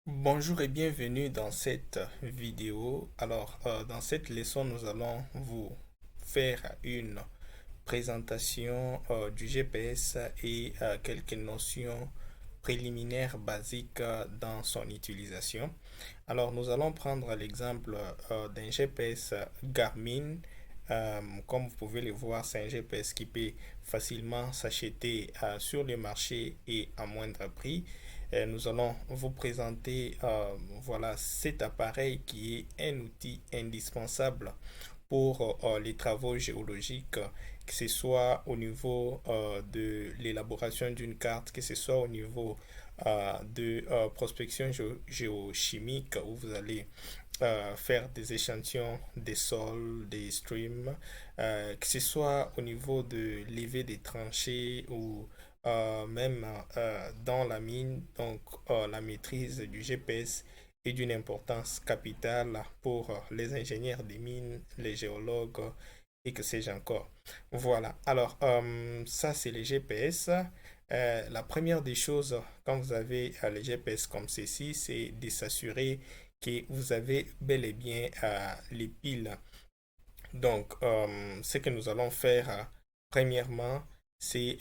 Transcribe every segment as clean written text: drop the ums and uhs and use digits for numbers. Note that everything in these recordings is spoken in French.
Bonjour et bienvenue dans cette vidéo. Dans cette leçon, nous allons vous faire une présentation du GPS et quelques notions préliminaires basiques dans son utilisation. Alors, nous allons prendre l'exemple d'un GPS Garmin. Comme vous pouvez le voir, c'est un GPS qui peut facilement s'acheter sur le marché et à moindre prix. Nous allons vous présenter voilà, cet appareil qui est un outil indispensable pour les travaux géologiques, que ce soit au niveau de l'élaboration d'une carte, que ce soit au niveau de prospection géochimique, où vous allez faire des échantillons des sols, des streams, que ce soit au niveau de lever des tranchées ou même dans la mine. Donc, la maîtrise du GPS est d'une importance capitale pour les ingénieurs des mines, les géologues et que sais-je encore. Voilà. Ça, c'est les GPS. La première des choses, quand vous avez les GPS comme ceci, c'est de s'assurer que vous avez bel et bien les piles. Donc, ce que nous allons faire, premièrement, c'est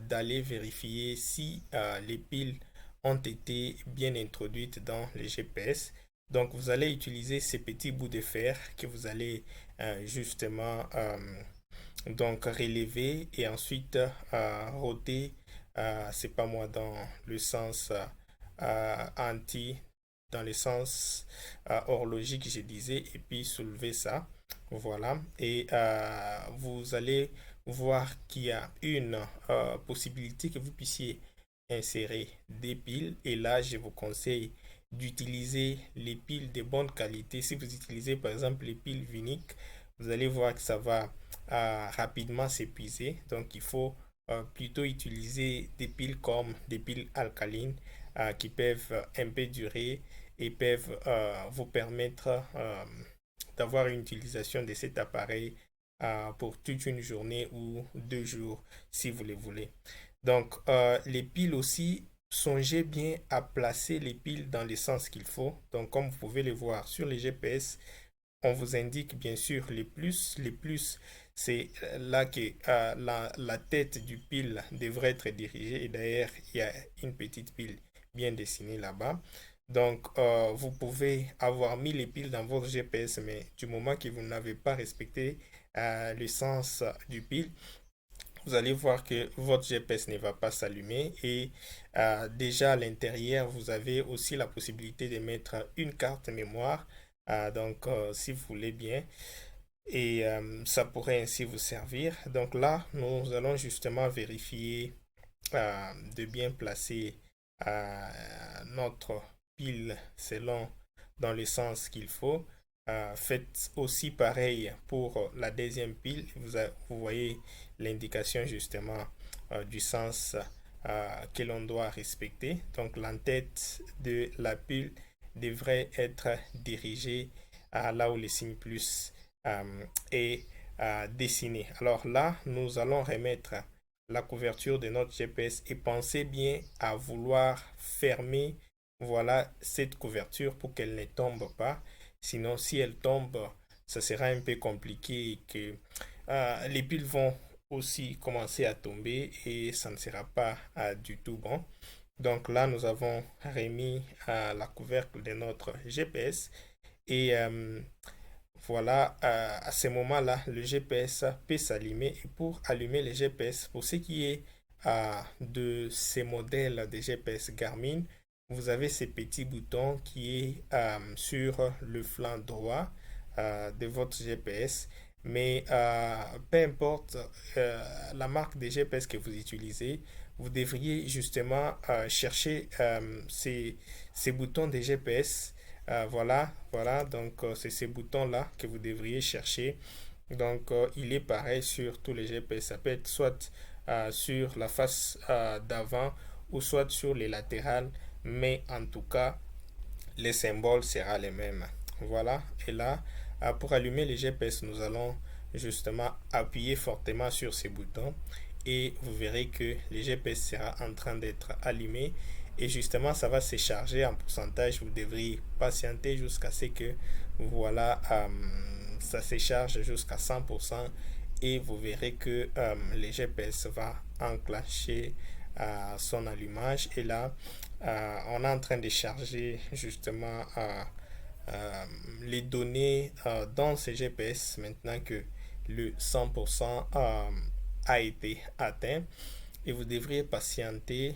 d'aller vérifier si les piles ont été bien introduites dans les GPS. Donc, vous allez utiliser ces petits bouts de fer que vous allez justement donc relever et ensuite roter, c'est pas moi, dans le sens anti, dans le sens horlogique, je disais, et puis soulever ça. Voilà. Et vous allez voir qu'il y a une possibilité que vous puissiez insérer des piles. Et là, je vous conseille d'utiliser les piles de bonne qualité. Si vous utilisez par exemple les piles Vinic, vous allez voir que ça va rapidement s'épuiser. Donc, il faut plutôt utiliser des piles comme des piles alcalines qui peuvent un peu durer et peuvent vous permettre d'avoir une utilisation de cet appareil pour toute une journée ou 2 jours si vous le voulez. Donc, les piles aussi, songez bien à placer les piles dans le sens qu'il faut. Donc, comme vous pouvez le voir sur les GPS, on vous indique bien sûr les plus. Les plus, c'est là que la tête du pile devrait être dirigée. Et d'ailleurs, il y a une petite pile bien dessinée là-bas. Donc, vous pouvez avoir mis les piles dans votre GPS, mais du moment que vous n'avez pas respecté le sens du pile, vous allez voir que votre GPS ne va pas s'allumer et déjà à l'intérieur, vous avez aussi la possibilité de mettre une carte mémoire. Si vous voulez bien, et ça pourrait ainsi vous servir. Donc là, nous allons justement vérifier de bien placer notre pile selon dans le sens qu'il faut. Faites aussi pareil pour la deuxième pile. Vous voyez l'indication justement du sens que l'on doit respecter. Donc l'entête de la pile devrait être dirigée là où le signe plus est dessiné. Alors là, nous allons remettre la couverture de notre GPS et pensez bien à vouloir fermer voilà cette couverture pour qu'elle ne tombe pas. Sinon, si elle tombe, ça sera un peu compliqué et que les piles vont aussi commencer à tomber et ça ne sera pas du tout bon. Donc là, nous avons remis la couvercle de notre GPS et voilà, à ce moment-là, le GPS peut s'allumer. Et pour allumer le GPS, pour ce qui est de ces modèles de GPS Garmin, vous avez ces petits boutons qui est sur le flanc droit de votre GPS. Mais peu importe la marque de GPS que vous utilisez, vous devriez justement chercher ces boutons de GPS. Voilà, donc c'est ces boutons-là que vous devriez chercher. Donc, il est pareil sur tous les GPS. Ça peut être soit sur la face d'avant ou soit sur les latérales, mais en tout cas, les symboles seront les mêmes. Voilà, et là, pour allumer les GPS, nous allons justement appuyer fortement sur ces boutons et vous verrez que le GPS sera en train d'être allumé et justement ça va se charger en pourcentage. Vous devriez patienter jusqu'à ce que voilà, ça se charge jusqu'à 100% et vous verrez que le GPS va enclencher son allumage et là on est en train de charger justement les données dans ce GPS maintenant que le 100% a été atteint et vous devriez patienter.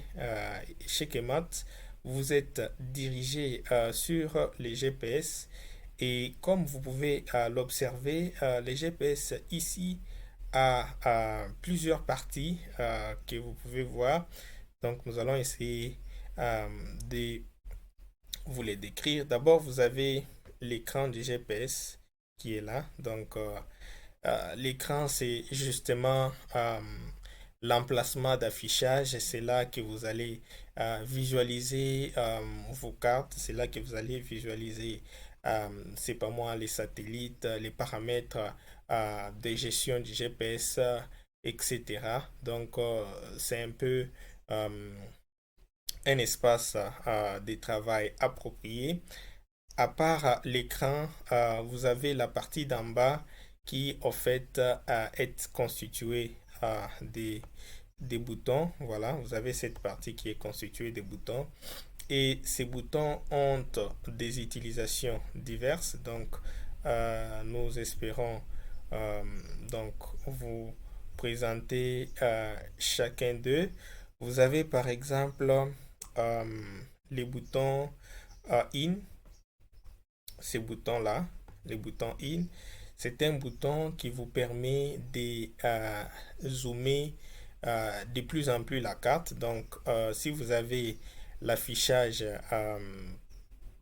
Chez Kemat, vous êtes dirigé sur les GPS et comme vous pouvez l'observer, les GPS ici a plusieurs parties que vous pouvez voir. Donc nous allons essayer de vous les décrire. D'abord, vous avez l'écran du GPS qui est là. Donc l'écran, c'est justement l'emplacement d'affichage. C'est là que vous allez visualiser vos cartes. C'est là que vous allez visualiser, c'est pas moi, les satellites, les paramètres de gestion du GPS, etc. Donc, c'est un peu un espace de travail approprié. À part l'écran, vous avez la partie d'en bas qui, en fait, est constituée des boutons. Voilà, vous avez cette partie qui est constituée des boutons. Et ces boutons ont des utilisations diverses. Donc, nous espérons euh, donc vous présenter chacun d'eux. Vous avez par exemple les boutons In, ces boutons-là, les boutons In, c'est un bouton qui vous permet de zoomer de plus en plus la carte. Donc, si vous avez l'affichage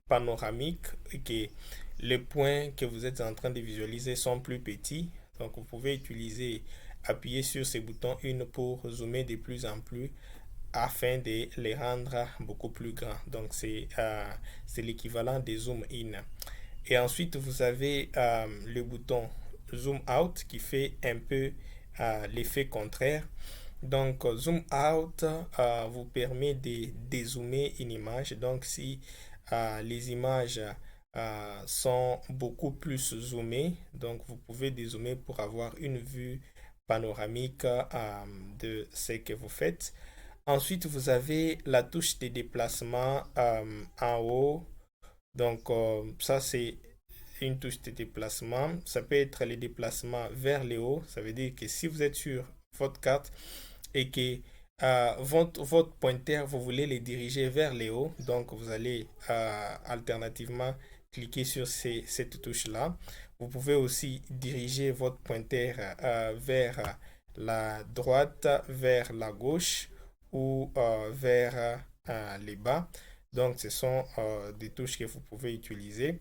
panoramique et que les points que vous êtes en train de visualiser sont plus petits, donc vous pouvez utiliser, appuyer sur ces boutons une pour zoomer de plus en plus afin de les rendre beaucoup plus grands. Donc, c'est l'équivalent des zoom in. Et ensuite, vous avez le bouton zoom out qui fait un peu l'effet contraire. Donc, zoom out vous permet de dézoomer une image. Donc, si les images sont beaucoup plus zoomées, donc vous pouvez dézoomer pour avoir une vue panoramique de ce que vous faites. Ensuite, vous avez la touche de déplacement en haut. Donc, ça, c'est une touche de déplacement. Ça peut être les déplacements vers le haut. Ça veut dire que si vous êtes sur votre carte et que votre pointeur, vous voulez les diriger vers le haut, donc vous allez alternativement cliquer sur cette touche-là. Vous pouvez aussi diriger votre pointeur vers la droite, vers la gauche ou vers les bas. Donc, ce sont des touches que vous pouvez utiliser.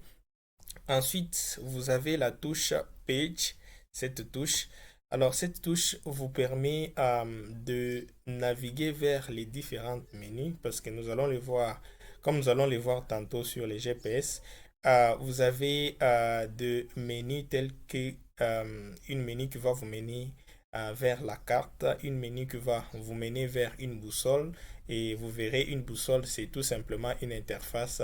Ensuite, vous avez la touche Page, cette touche. Alors, cette touche vous permet de naviguer vers les différents menus parce que nous allons les voir, comme nous allons les voir tantôt sur les GPS. Vous avez des menus tels que une menu qui va vous mener vers la carte, une menu qui va vous mener vers une boussole et vous verrez une boussole, c'est tout simplement une interface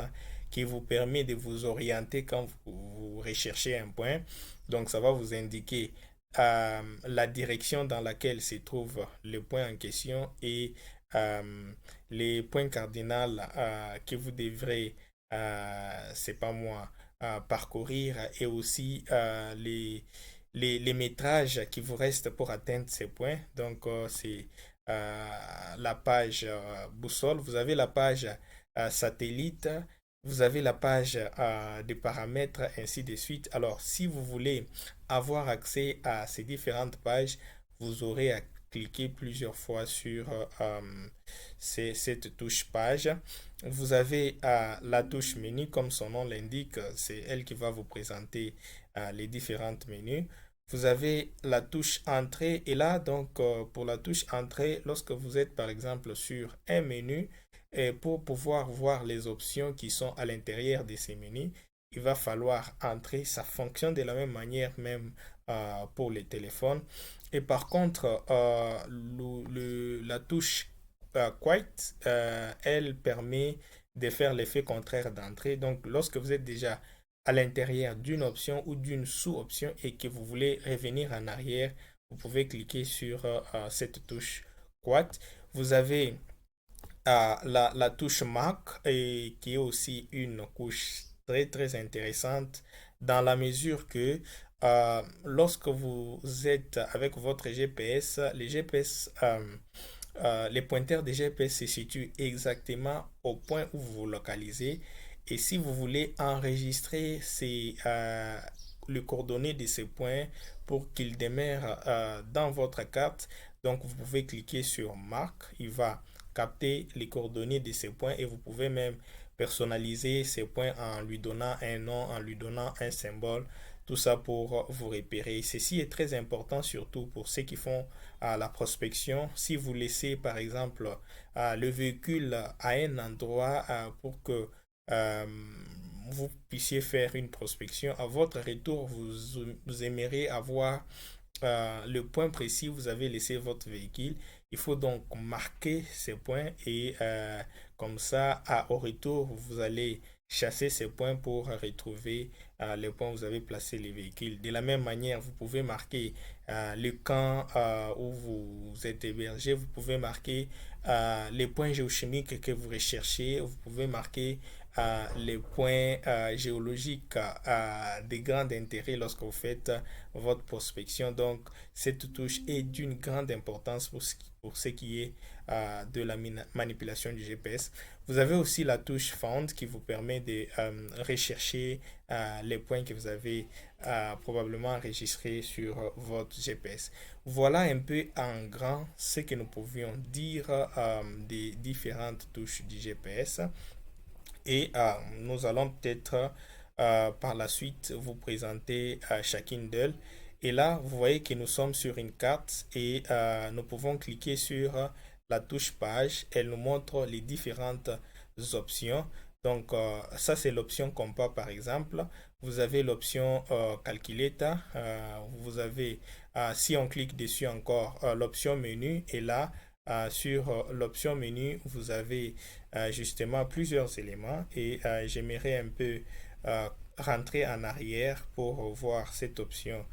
qui vous permet de vous orienter quand vous recherchez un point. Donc, ça va vous indiquer la direction dans laquelle se trouve le point en question et les points cardinaux que vous devrez, c'est pas moi, parcourir et aussi les métrages qui vous restent pour atteindre ces points. Donc, c'est la page boussole. Vous avez la page satellite. Vous avez la page des paramètres, ainsi de suite. Alors, si vous voulez avoir accès à ces différentes pages, vous aurez à cliquer plusieurs fois sur cette touche page. Vous avez la touche menu, comme son nom l'indique, c'est elle qui va vous présenter les différentes menus. Vous avez la touche entrée et là, donc, pour la touche entrée, lorsque vous êtes par exemple sur un menu, et pour pouvoir voir les options qui sont à l'intérieur de ces menus, il va falloir entrer. Ça fonctionne de la même manière même pour les téléphones. Et par contre, la touche quite, elle permet de faire l'effet contraire d'entrée. Donc, lorsque vous êtes déjà à l'intérieur d'une option ou d'une sous-option et que vous voulez revenir en arrière, vous pouvez cliquer sur cette touche quite. Vous avez la touche Mark et qui est aussi une couche très très intéressante dans la mesure que lorsque vous êtes avec votre GPS, les GPS, les pointeurs des GPS se situent exactement au point où vous vous localisez. Et si vous voulez enregistrer les coordonnées de ces points pour qu'ils demeurent dans votre carte, donc vous pouvez cliquer sur Mark. Il va capter les coordonnées de ces points et vous pouvez même personnaliser ces points en lui donnant un nom, en lui donnant un symbole, tout ça pour vous repérer. Ceci est très important surtout pour ceux qui font la prospection. Si vous laissez par exemple le véhicule à un endroit pour que euh, vous puissiez faire une prospection, à votre retour, vous aimeriez avoir le point précis où vous avez laissé votre véhicule. Il faut donc marquer ces points et comme ça, au retour, vous allez chasser ces points pour retrouver les points où vous avez placé les véhicules. De la même manière, vous pouvez marquer le camp où vous êtes hébergé. Vous pouvez marquer les points géochimiques que vous recherchez. Vous pouvez marquer les points géologiques de grand intérêt lorsque vous faites votre prospection. Donc, cette touche est d'une grande importance pour ce qui est de la manipulation du GPS. Vous avez aussi la touche Found qui vous permet de rechercher les points que vous avez probablement enregistrés sur votre GPS. Voilà un peu en grand ce que nous pouvions dire des différentes touches du GPS. Et nous allons peut-être par la suite vous présenter chacune d'elles. Et là, vous voyez que nous sommes sur une carte et nous pouvons cliquer sur la touche page. Elle nous montre les différentes options. Donc, ça, c'est l'option compas, par exemple. Vous avez l'option calculator. Vous avez, si on clique dessus encore, l'option menu. Et là, sur l'option menu, vous avez justement plusieurs éléments. Et j'aimerais un peu rentrer en arrière pour voir cette option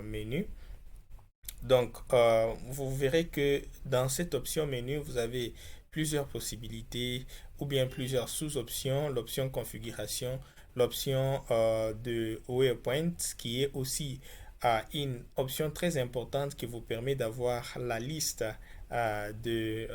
menu. Donc, vous verrez que dans cette option menu, vous avez plusieurs possibilités ou bien plusieurs sous-options. L'option configuration, l'option de waypoint qui est aussi une option très importante qui vous permet d'avoir la liste des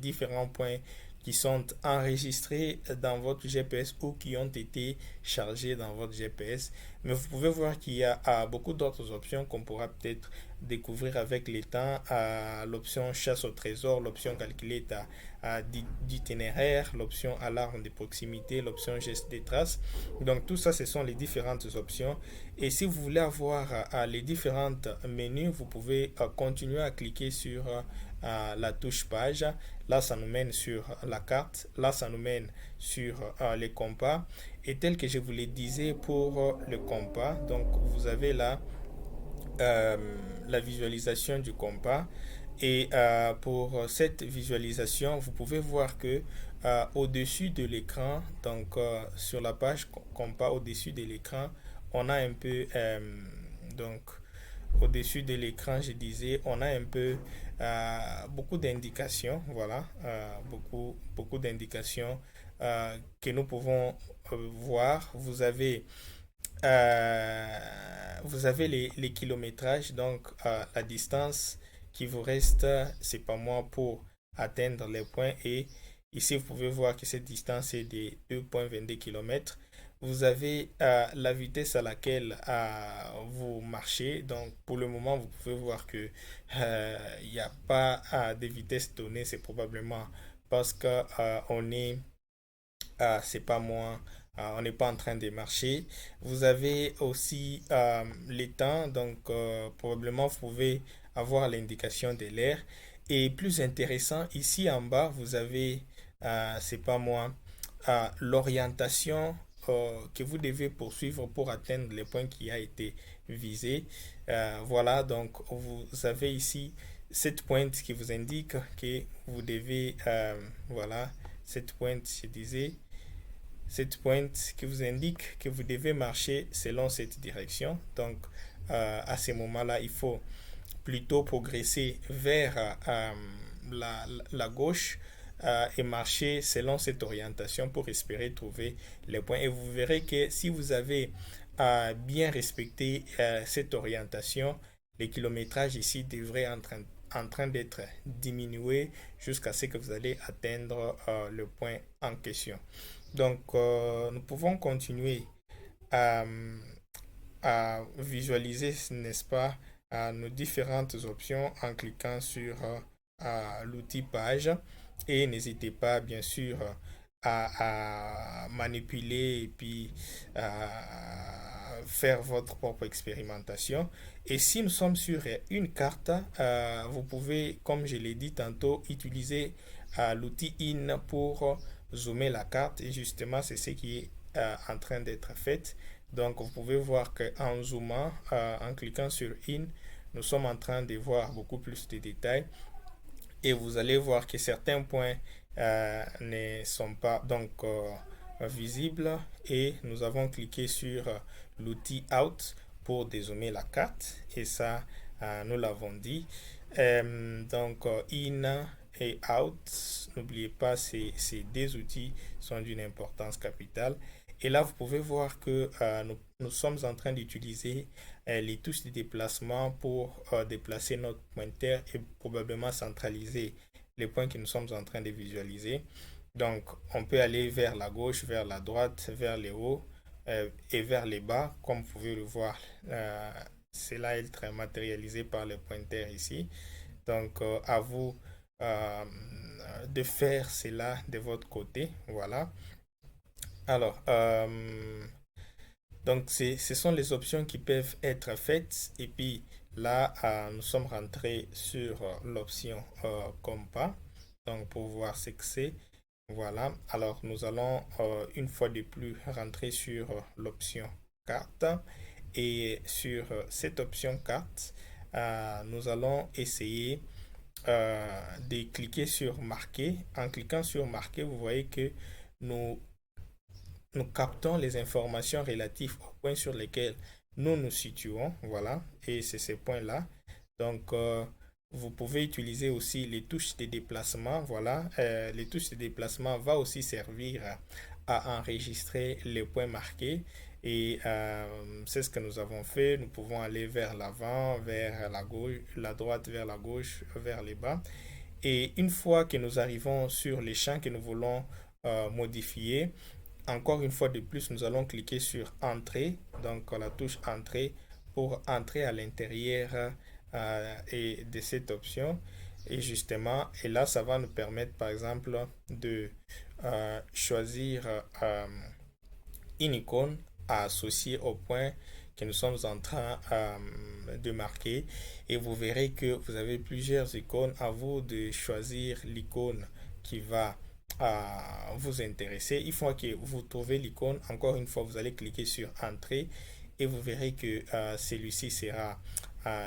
différents points qui sont enregistrés dans votre GPS ou qui ont été chargés dans votre GPS. Mais vous pouvez voir qu'il y a beaucoup d'autres options qu'on pourra peut-être découvrir avec les temps. L'option chasse au trésor, l'option calculer d'itinéraire, l'option alarme de proximité, l'option geste des traces. Donc tout ça, ce sont les différentes options. Et si vous voulez avoir les différentes menus, vous pouvez continuer à cliquer sur la touche page. Là, ça nous mène sur la carte. Là, ça nous mène sur les compas. Et tel que je vous le disais pour le compas, donc vous avez là la visualisation du compas. Et pour cette visualisation, vous pouvez voir que au-dessus de l'écran, donc sur la page compas au-dessus de l'écran, on a un peu donc au-dessus de l'écran, je disais, on a un peu beaucoup d'indications, voilà, beaucoup d'indications que nous pouvons voir. Vous avez les kilométrages, donc la distance qui vous reste, c'est pas moi pour atteindre les points. Et ici, vous pouvez voir que cette distance est de 2,22 km. Vous avez la vitesse à laquelle vous marchez. Donc, pour le moment, vous pouvez voir que il n'y a pas de vitesse donnée. C'est probablement parce que c'est pas moi, on n'est pas en train de marcher. Vous avez aussi les temps, donc probablement vous pouvez avoir l'indication de l'air. Et plus intéressant, ici en bas, vous avez, c'est pas moi, l'orientation que vous devez poursuivre pour atteindre les points qui a été visé. Voilà, donc vous avez ici cette pointe qui vous indique que vous devez, voilà, cette pointe, je disais, cette pointe qui vous indique que vous devez marcher selon cette direction. Donc, à ce moment-là, il faut plutôt progresser vers la gauche et marcher selon cette orientation pour espérer trouver les points. Et vous verrez que si vous avez bien respecté cette orientation, les kilométrages ici devraient en train d'être diminués jusqu'à ce que vous allez atteindre le point en question. Donc, nous pouvons continuer à, visualiser, n'est-ce pas, nos différentes options en cliquant sur l'outil page. Et n'hésitez pas, bien sûr, à manipuler et puis faire votre propre expérimentation. Et si nous sommes sur une carte, vous pouvez, comme je l'ai dit tantôt, utiliser l'outil In pour zoomer la carte. Et justement, c'est ce qui est en train d'être fait. Donc, vous pouvez voir qu'en zoomant, en cliquant sur In, nous sommes en train de voir beaucoup plus de détails. Et vous allez voir que certains points ne sont pas donc visibles. Et nous avons cliqué sur l'outil Out pour dézoomer la carte. Et ça, nous l'avons dit. Donc, In et Out, n'oubliez pas, ces deux outils sont d'une importance capitale. Et là, vous pouvez voir que nous sommes en train d'utiliser les touches de déplacement pour déplacer notre pointeur et probablement centraliser les points que nous sommes en train de visualiser. Donc, on peut aller vers la gauche, vers la droite, vers les hauts et vers les bas, comme vous pouvez le voir. Cela est très matérialisé par le pointeur ici. Donc, à vous de faire cela de votre côté. Voilà. Alors, donc ce sont les options qui peuvent être faites. Et puis là, nous sommes rentrés sur l'option compas. Donc, pour voir ce que c'est. Voilà. Alors, nous allons une fois de plus rentrer sur l'option carte. Et sur cette option carte, nous allons essayer de cliquer sur marquer. En cliquant sur marquer, vous voyez que nous nous captons les informations relatives aux points sur lesquels nous nous situons. Voilà, et c'est ces points-là. Donc, vous pouvez utiliser aussi les touches de déplacement. Voilà, les touches de déplacement vont aussi servir à enregistrer les points marqués. Et c'est ce que nous avons fait. Nous pouvons aller vers l'avant, vers la gauche, la droite, vers la gauche, vers les bas. Et une fois que nous arrivons sur les champs que nous voulons modifier, encore une fois de plus, nous allons cliquer sur Entrée, donc la touche Entrée pour entrer à l'intérieur et de cette option. Et justement, et là, ça va nous permettre, par exemple, de choisir une icône à associer au point que nous sommes en train de marquer. Et vous verrez que vous avez plusieurs icônes. À vous de choisir l'icône qui va vous intéresser. Une fois que vous trouvez l'icône, encore une fois, vous allez cliquer sur Entrée et vous verrez que celui-ci sera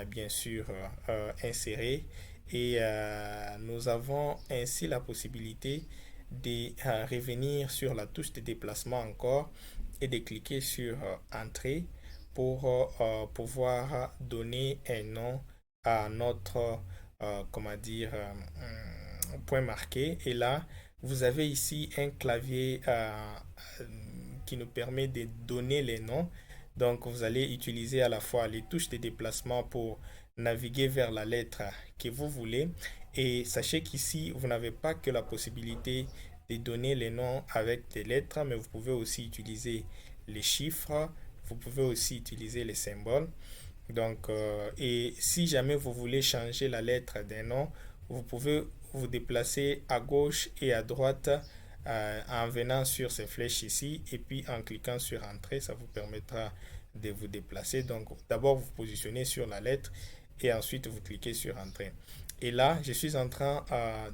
bien sûr inséré. Et nous avons ainsi la possibilité de revenir sur la touche de déplacement encore et de cliquer sur Entrée pour pouvoir donner un nom à notre comment dire point marqué. Et là, vous avez ici un clavier qui nous permet de donner les noms. Donc, vous allez utiliser à la fois les touches de déplacement pour naviguer vers la lettre que vous voulez. Et sachez qu'ici, vous n'avez pas que la possibilité de donner les noms avec des lettres, mais vous pouvez aussi utiliser les chiffres, vous pouvez aussi utiliser les symboles. Donc, et si jamais vous voulez changer la lettre d'un nom, vous pouvez vous déplacer à gauche et à droite en venant sur ces flèches ici et puis en cliquant sur Entrée, ça vous permettra de vous déplacer. Donc, d'abord, vous positionnez sur la lettre et ensuite vous cliquez sur Entrée. Et là, je suis en train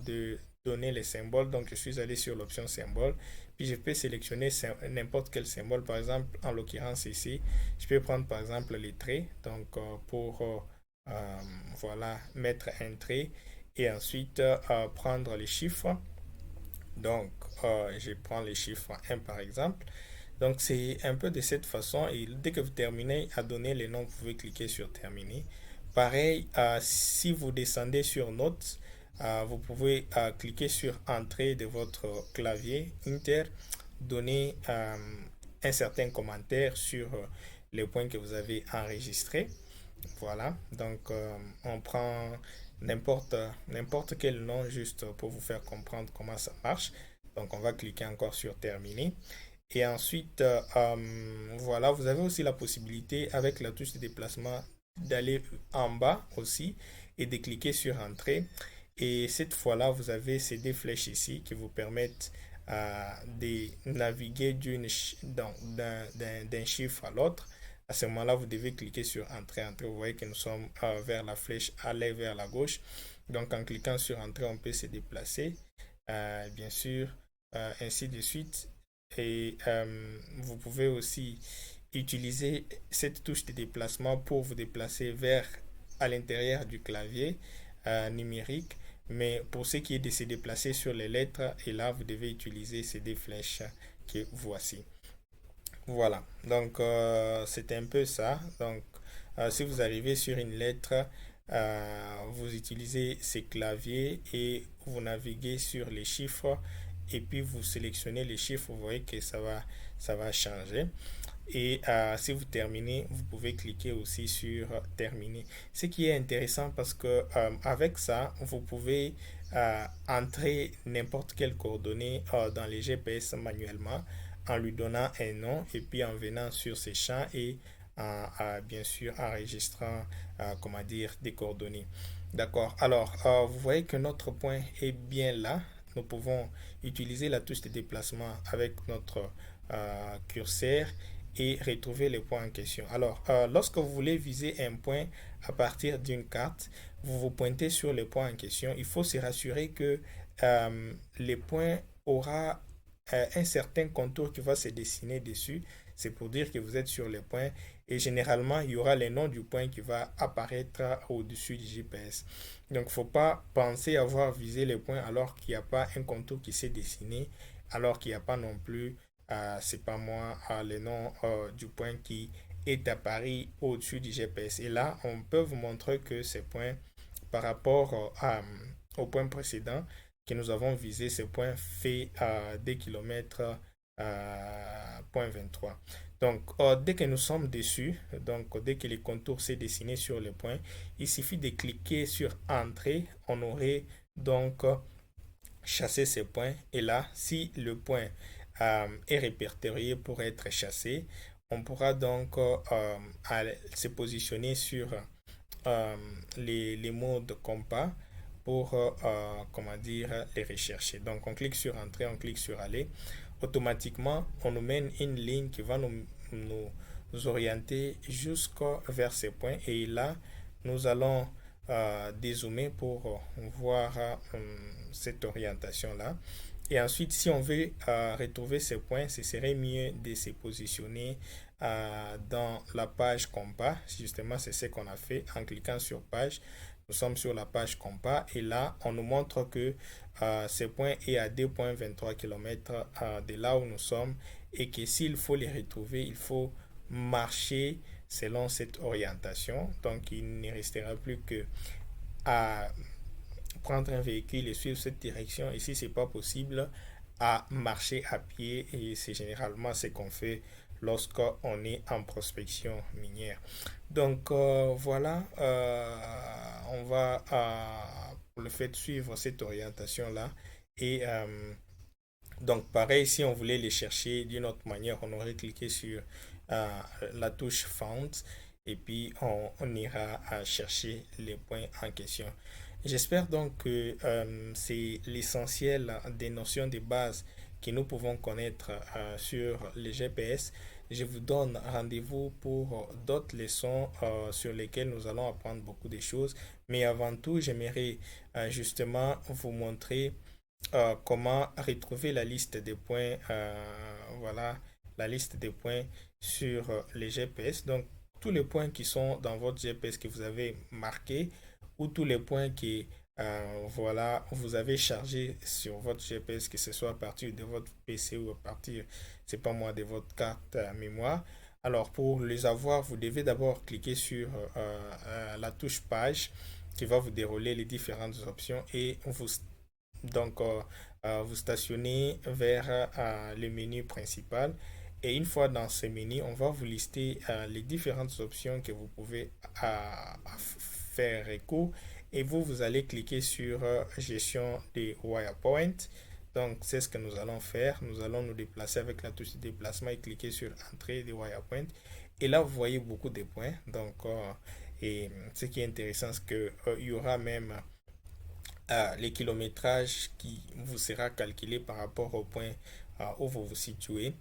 de donner les symboles. Donc, je suis allé sur l'option symbole. Puis, je peux sélectionner n'importe quel symbole. Par exemple, en l'occurrence ici, je peux prendre par exemple les traits. Donc, pour voilà, mettre un trait et ensuite prendre les chiffres. Donc, je prends les chiffres 1 par exemple. Donc, c'est un peu de cette façon. Et dès que vous terminez à donner les noms, vous pouvez cliquer sur terminer. Pareil, si vous descendez sur Notes, vous pouvez cliquer sur Entrée de votre clavier Inter, donner un certain commentaire sur les points que vous avez enregistrés. Voilà, donc on prend n'importe quel nom juste pour vous faire comprendre comment ça marche. Donc on va cliquer encore sur terminer. Et ensuite, voilà, vous avez aussi la possibilité avec la touche de déplacement d'aller en bas aussi et de cliquer sur entrée. Et cette fois-là, vous avez ces deux flèches ici qui vous permettent de naviguer d'un chiffre à l'autre. À ce moment-là, vous devez cliquer sur entrée, entrée. Vous voyez que nous sommes vers la flèche aller vers la gauche. Donc en cliquant sur entrée, on peut se déplacer, bien sûr, ainsi de suite. Et vous pouvez aussi utiliser cette touche de déplacement pour vous déplacer vers à l'intérieur du clavier numérique. Mais pour ce qui est de se déplacer sur les lettres, et là, vous devez utiliser ces deux flèches que voici. Voilà, donc c'est un peu ça. Donc, si vous arrivez sur une lettre, vous utilisez ces claviers et vous naviguez sur les chiffres et puis vous sélectionnez les chiffres, vous voyez que ça va changer. Et si vous terminez, vous pouvez cliquer aussi sur terminer. Ce qui est intéressant parce que avec ça, vous pouvez entrer n'importe quelle coordonnée dans les GPS manuellement en lui donnant un nom et puis en venant sur ces champs et bien sûr enregistrant comment dire des coordonnées. D'accord. Alors, vous voyez que notre point est bien là. Nous pouvons utiliser la touche de déplacement avec notre curseur et retrouver les points en question. Alors, lorsque vous voulez viser un point à partir d'une carte, vous vous pointez sur le point en question. Il faut se rassurer que le point aura un certain contour qui va se dessiner dessus. C'est pour dire que vous êtes sur le point. Et généralement, il y aura le nom du point qui va apparaître au-dessus du GPS. Donc, il ne faut pas penser avoir visé le point alors qu'il n'y a pas un contour qui s'est dessiné, alors qu'il n'y a pas non plus c'est pas moi, le nom du point qui est apparu au-dessus du GPS. Et là, on peut vous montrer que ce point, par rapport au point précédent que nous avons visé, ce point fait des kilomètres point 23. Donc, dès que nous sommes dessus, donc dès que le contour s'est dessiné sur le point, il suffit de cliquer sur Entrée. On aurait donc chasser ce point. Et là, si le point est répertorié pour être chassé, on pourra donc se positionner sur les modes compas pour comment dire les rechercher. Donc on clique sur Entrée, on clique sur Aller. Automatiquement, on nous mène une ligne qui va nous orienter jusqu'à vers ces points. Et là, nous allons dézoomer pour voir cette orientation-là. Et ensuite, si on veut retrouver ces points, ce serait mieux de se positionner dans la page compas. Justement, c'est ce qu'on a fait en cliquant sur page. Nous sommes sur la page compas et là, on nous montre que ce point est à 2,23 km de là où nous sommes et que s'il faut les retrouver, il faut marcher selon cette orientation. Donc, il ne restera plus que à prendre un véhicule et suivre cette direction. Et si ce n'est pas possible, à marcher à pied. Et c'est généralement ce qu'on fait lorsqu'on est en prospection minière. Donc voilà, on va pour le fait de suivre cette orientation-là. Et donc pareil, si on voulait les chercher d'une autre manière, on aurait cliqué sur la touche Found et puis on ira chercher les points en question. J'espère donc que c'est l'essentiel des notions de base que nous pouvons connaître sur les GPS. Je vous donne rendez-vous pour d'autres leçons sur lesquelles nous allons apprendre beaucoup de choses. Mais avant tout, j'aimerais justement vous montrer comment retrouver la liste des points. Voilà, la liste des points sur les GPS. Donc, tous les points qui sont dans votre GPS que vous avez marqués ou tous les points que voilà, vous avez chargé sur votre GPS, que ce soit à partir de votre PC ou à partir, c'est pas moi, de votre carte mémoire. Alors, pour les avoir, vous devez d'abord cliquer sur la touche page qui va vous dérouler les différentes options et donc, vous stationnez vers le menu principal. Et une fois dans ce menu, on va vous lister les différentes options que vous pouvez faire recours. Et vous allez cliquer sur gestion des wirepoints. Donc, c'est ce que nous allons faire. Nous allons nous déplacer avec la touche de déplacement et cliquer sur entrée des wirepoints. Et là, vous voyez beaucoup de points. Donc, et ce qui est intéressant, c'est qu'il y aura même les kilométrages qui vous sera calculé par rapport au point où vous vous situez.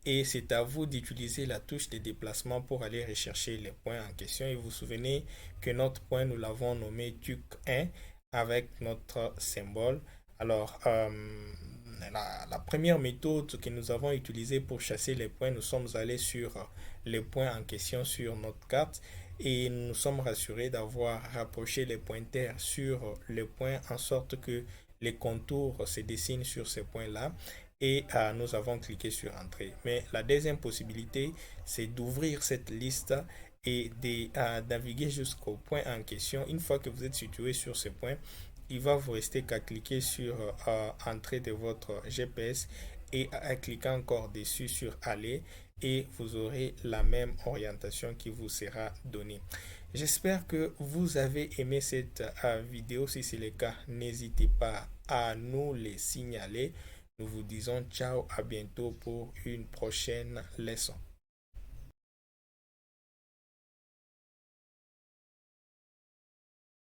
Et c'est à vous d'utiliser la touche de déplacement pour aller rechercher les points en question. Et vous vous souvenez que notre point, nous l'avons nommé TUC1 avec notre symbole. Alors, la première méthode que nous avons utilisée pour chasser les points, nous sommes allés sur les points en question sur notre carte et nous nous sommes rassurés d'avoir rapproché les pointeurs sur les points en sorte que les contours se dessinent sur ces points-là et nous avons cliqué sur entrée. Mais la deuxième possibilité, c'est d'ouvrir cette liste et de naviguer jusqu'au point en question. Une fois que vous êtes situé sur ce point, il va vous rester qu'à cliquer sur entrée de votre GPS et à cliquer encore dessus sur aller et vous aurez la même orientation qui vous sera donnée. J'espère que vous avez aimé cette vidéo. Si c'est le cas, n'hésitez pas à nous les signaler. Nous vous disons ciao, à bientôt pour une prochaine leçon.